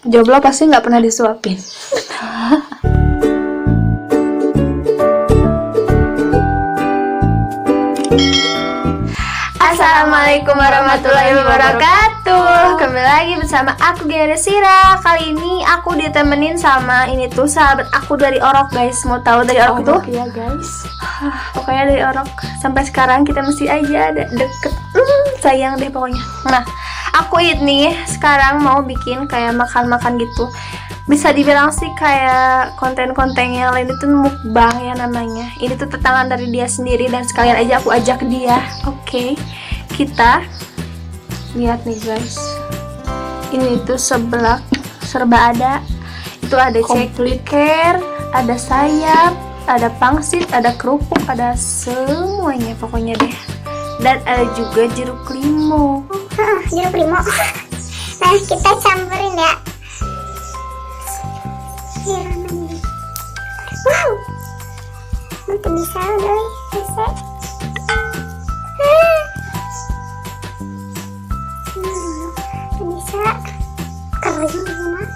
Jomblo pasti nggak pernah disuapin. Assalamualaikum warahmatullahi wabarakatuh. Kembali lagi bersama aku Geresira. Kali ini aku ditemenin sama ini tuh sahabat aku dari Orok, guys. Mau tahu dari Orok itu? Iya guys. Pokoknya dari Orok sampai sekarang kita masih aja deket. Sayang deh pokoknya. Nah, aku ini sekarang mau bikin kayak makan-makan gitu. Bisa dibilang sih kayak konten-konten yang lain itu mukbang ya namanya. Ini tuh tantangan dari dia sendiri dan sekalian aja aku ajak dia. Oke, kita lihat nih guys. Ini tuh seblak serba ada. Itu ada ceker, ada sayap, ada pangsit, ada kerupuk, ada semuanya pokoknya deh. Dan ada juga jeruk limau. Jeruk limau. Nah, kita campurin ya. Wow, nanti bisa udah bisa. Bisa kering gimana?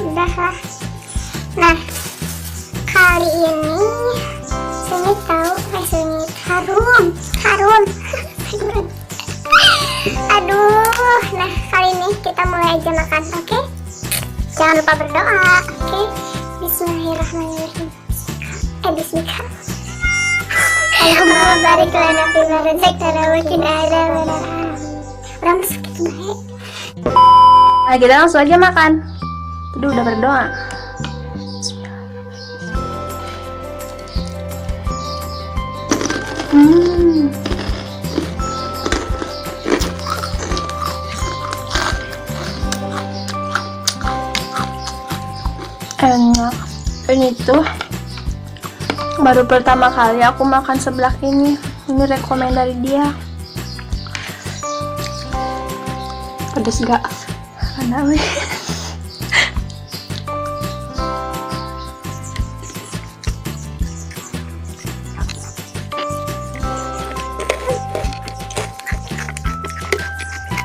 Udah lah. Nah, kali ini Sunyi tahu, Sunyi harum. Aduh, nah kali ini kita mulai aja makan, oke? Jangan lupa berdoa, oke? Bismillahirrahmanirrahim. Bismillah. Allahumma barik lana fi ma razaqtana wa qina adzabannar. Udah masuk gitu baik. Nah, kita langsung aja makan. Tuh udah berdoa. Enak. Ini tuh baru pertama kali aku makan seblak ini. Ini rekomen dari dia. Pedes gak? Karena weh.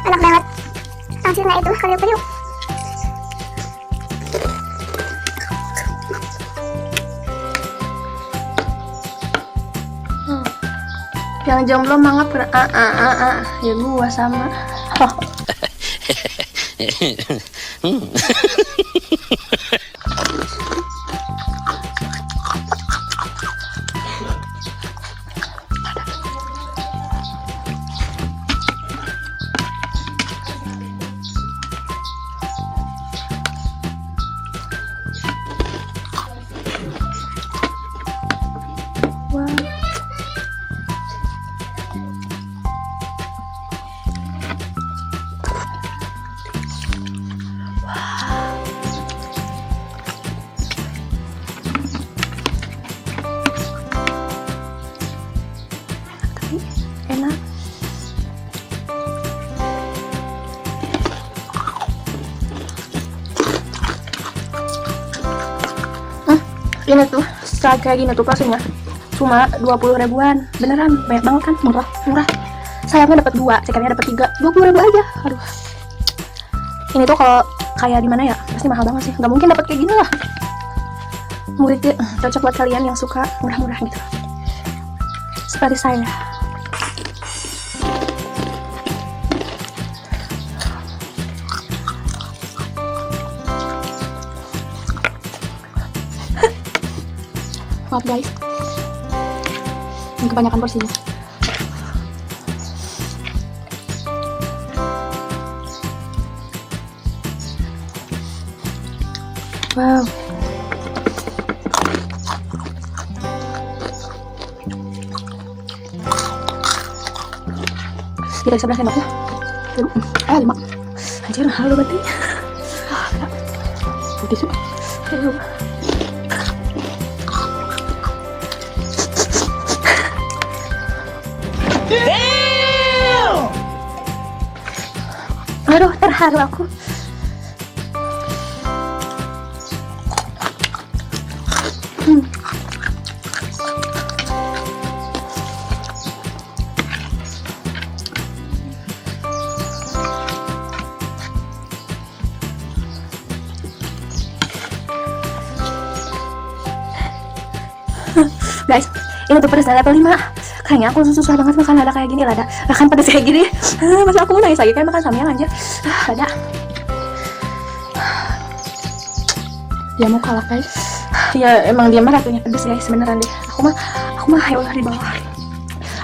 Enak banget. Langsung lah itu kriuk-kriuk. Yang jomblo mangap ya gua sama. Enak. Ini tuh kayak gini tuh porsinya cuma 20 ribuan. Beneran banyak banget kan, murah. Sayapnya dapat 2, cekernya dapat 3, 20 ribu aja. Aduh. Ini tuh kalau kayak di mana ya pasti mahal banget sih. Nggak mungkin dapat kayak gini lah. Muridnya cocok buat kalian yang suka murah-murah gitu. Seperti saya. Maaf guys, ini kebanyakan porsinya. Wow. Kita sebelah sendoknya 5. Anjir, halo berarti. Putih sih. Aduh, terharu aku. Ini untuk pedasnya level 5. Kayaknya aku susah banget makan lada kayak gini. Lada kan pedas kayak gini. Masa aku mau nangis lagi, kayak makan samyang aja. Lada. Dia mau kalah guys. Ya emang dia mah ratunya pedas guys, beneran deh. Aku mah ya Allah di bawah.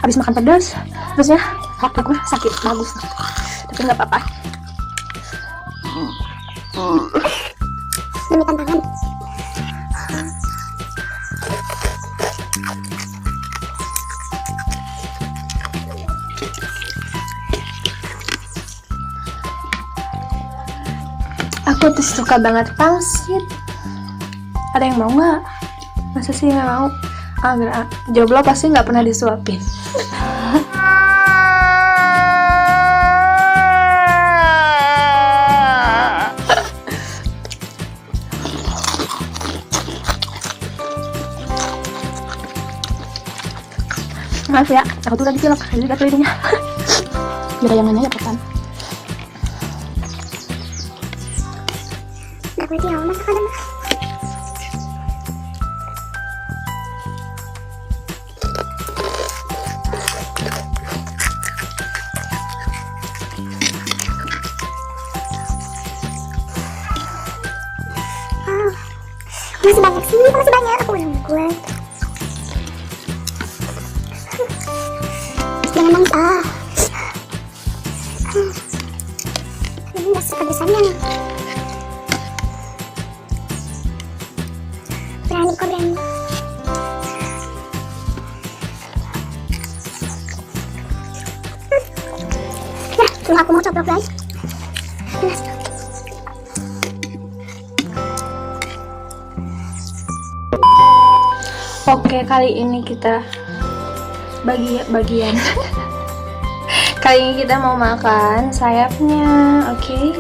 Abis makan pedas, terusnya hati gue sakit bagus. Tapi nggak apa-apa. Demi tantangan. Aku tuh suka banget pangsit. Ada yang mau nggak? Masa sih nggak mau? Jomblo pasti nggak pernah disuapin. Maaf ya, aku tuh lagi cilok, jadi gatel hidungnya. Biar bayangannya ya pesan. Nggak berarti ya masak ada mah. Masih banyak sih, masih banyak. Aku udah buat. Jangan nangis Ini nggak sepedesannya. Berani kok berani. Nah, cuma aku mau coplok guys. Jelas. Oke, kali ini kita bagian kali ini kita mau makan sayapnya, oke?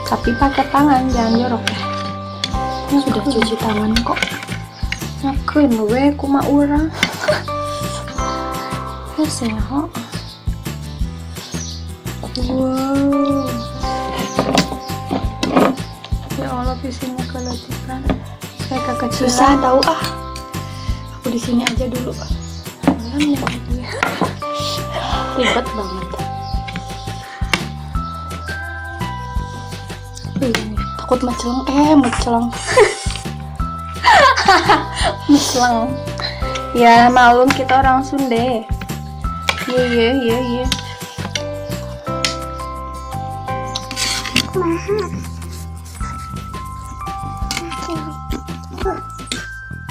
Tapi pakai tangan, jangan jorok ya. Ini sudah cuci tangan kok. Nyakuin gue kuma urang. Sehat. Wow. Ya Allah, pisingnya keletikan. Kayak kekecilan. Susah tahu Aku di sini aja dulu. Ribet banget. Ini takut meceleng. Meceleng. Ya malum kita orang Sunda. Iya.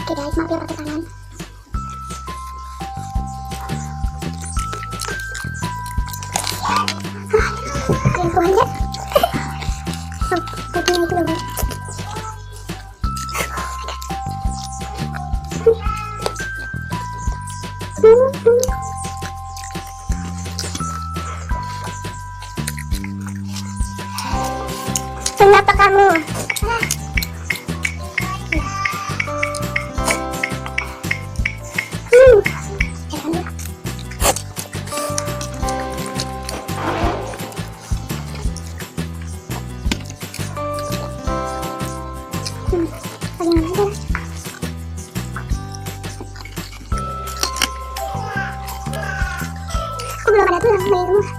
Oke guys, maaf ya pakai tangan. Kalian tuh aja. Putihnya itu loh. Kenapa kamu? Aku belum ada tuh yang main rumah.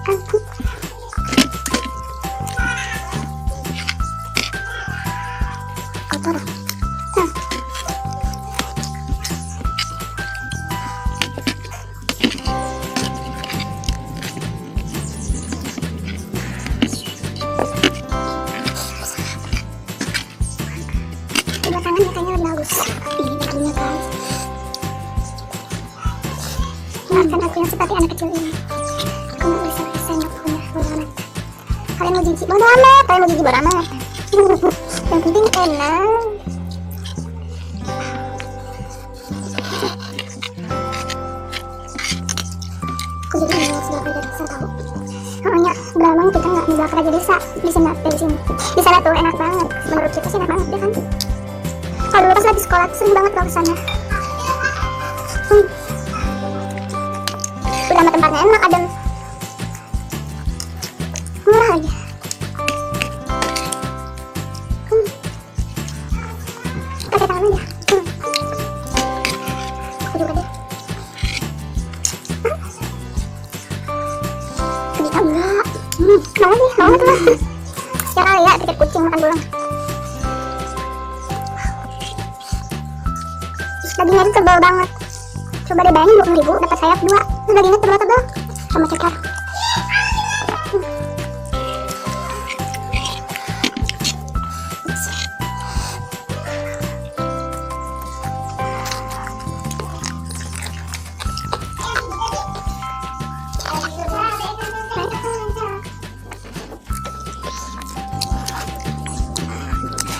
Kotor. Coba tangan ya, kayaknya lebih bagus. Ini baginya guys. Maafkan aku yang seperti anak kecil ini. Aku nggak bisa sendok punya bodo amat. Kalian mau jijik bodo amat. Yang penting enak. Aku jadi mau sebelah kerja desa tahu. Hanya Belamang kita nggak sebelah kerja desa di sana di sana tuh enak banget. Menurut kita sih enak banget ya kan. Kalau dulu pas lagi sekolah sering banget kalau kesana. Udah sama tempatnya enak, adem, murah lagi. Pakai tangan aja. Mau nih, mau tuh. Ya kali ya, pikir kucing makan belang. Dagingnya itu tebal banget. Coba deh bayangin 20.000 dapat sayap 2. Terus dagingnya tebal-tebal sama ceker.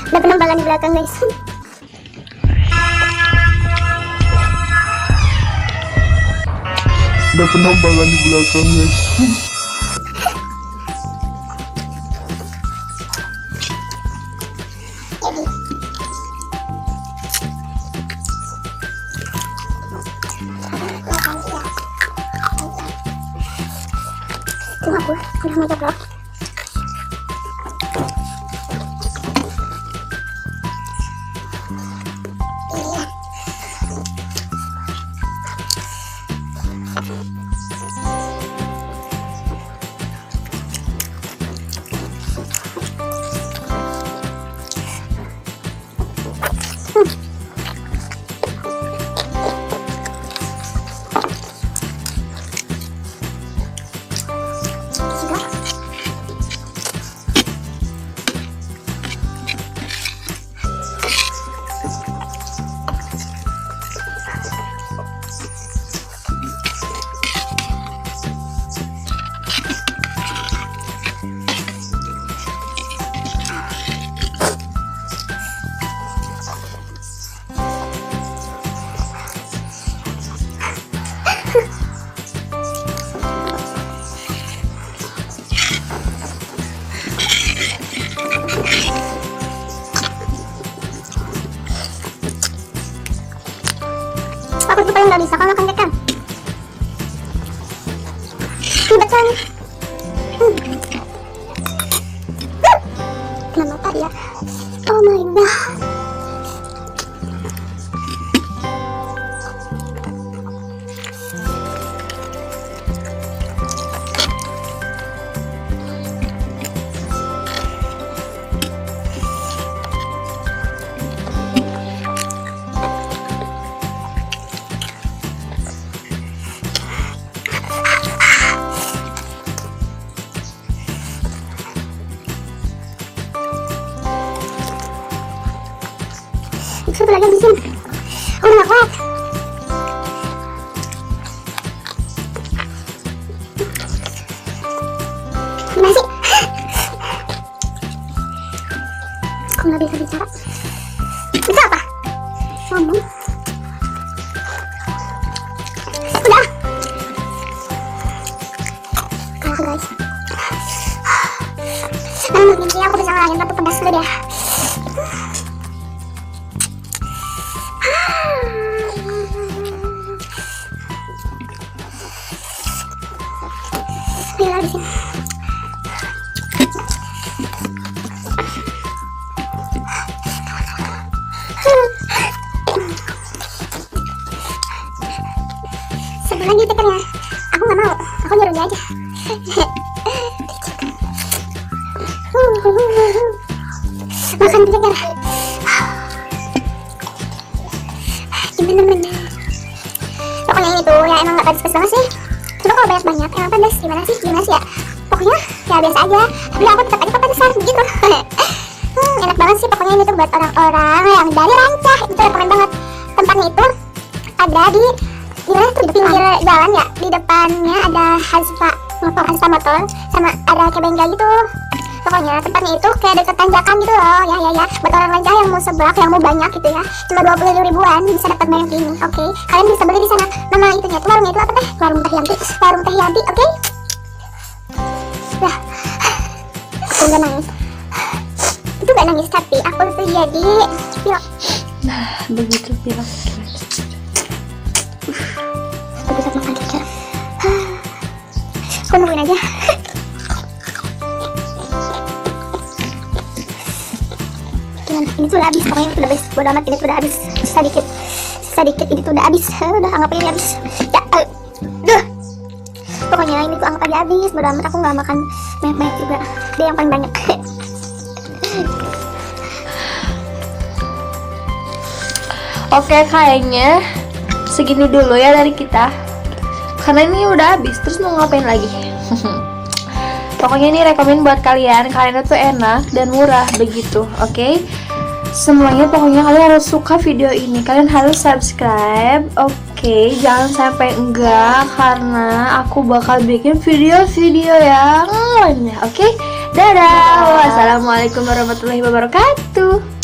Ada penambalan di belakang guys. Ada penambalan di belakang guys. Cuma aku udah mau coba. Aku tuh paling gak bisa kalau makan kekang. Ribet soalnya. Kena mata dia. Oh my god. Satu lagi habisin. Udah gak kuat. Gimana sih? Aku gak bisa bicara. Bisa apa? Ngomong. Udah. Kalah guys. Nah, mungkin aku bisa ngalahin tapi pedas dulu deh. Ayo habisin. Sebelah lagi tekernya. Aku gak mau. Aku nyuruh dia aja. Makan teker. Gimana? Pokoknya ini tuh ya emang gak pedes banget sih. Coba kalau banyak-banyak emang pedes. Gimana sih ya? Pokoknya ya biasa aja. Tapi aku tetap aja kepedesan gitu. Enak banget sih pokoknya ini tuh buat orang-orang yang dari Rancah. Itu rekomen banget. Tempatnya itu ada di gimana tuh di pinggir jalan ya. Di depannya ada Haspa motor sama ada Kebengga gitu. Pokoknya tempatnya itu kayak deket tanjakan gitu loh. Ya buat orang Rancah yang mau seblak, yang mau banyak gitu ya. Cuma 20 ribuan bisa dapat banyak ini. Oke, kalian bisa beli di sana. Nama itunya tuh warungnya itu apa teh? Warung Teh Yanti. Oke. Dah. Aku gak nangis. Itu gak nangis tapi aku tuh jadi pilek. Nah, begitu pilek. Aku bisa makan kecil. Aku nungguin aja. Ini tuh udah habis, pokoknya udah habis. Bodo amat, ini tuh udah habis. Sisa dikit ini tuh udah habis. Udah anggap aja ini habis. Ya, duh. Pokoknya ini tuh anggap aja habis. Bodo amat, aku gak makan banyak juga, dia yang paling banyak. Oke, kayaknya segini dulu ya dari kita, karena ini udah habis. Terus mau ngapain lagi? Pokoknya ini rekomen buat kalian. Kalian itu enak dan murah begitu. Oke, semuanya pokoknya kalian harus suka video ini. Kalian harus subscribe. Oke, jangan sampai enggak, karena aku bakal bikin video-video yang lainnya. Oke, dadah. Wassalamualaikum warahmatullahi wabarakatuh.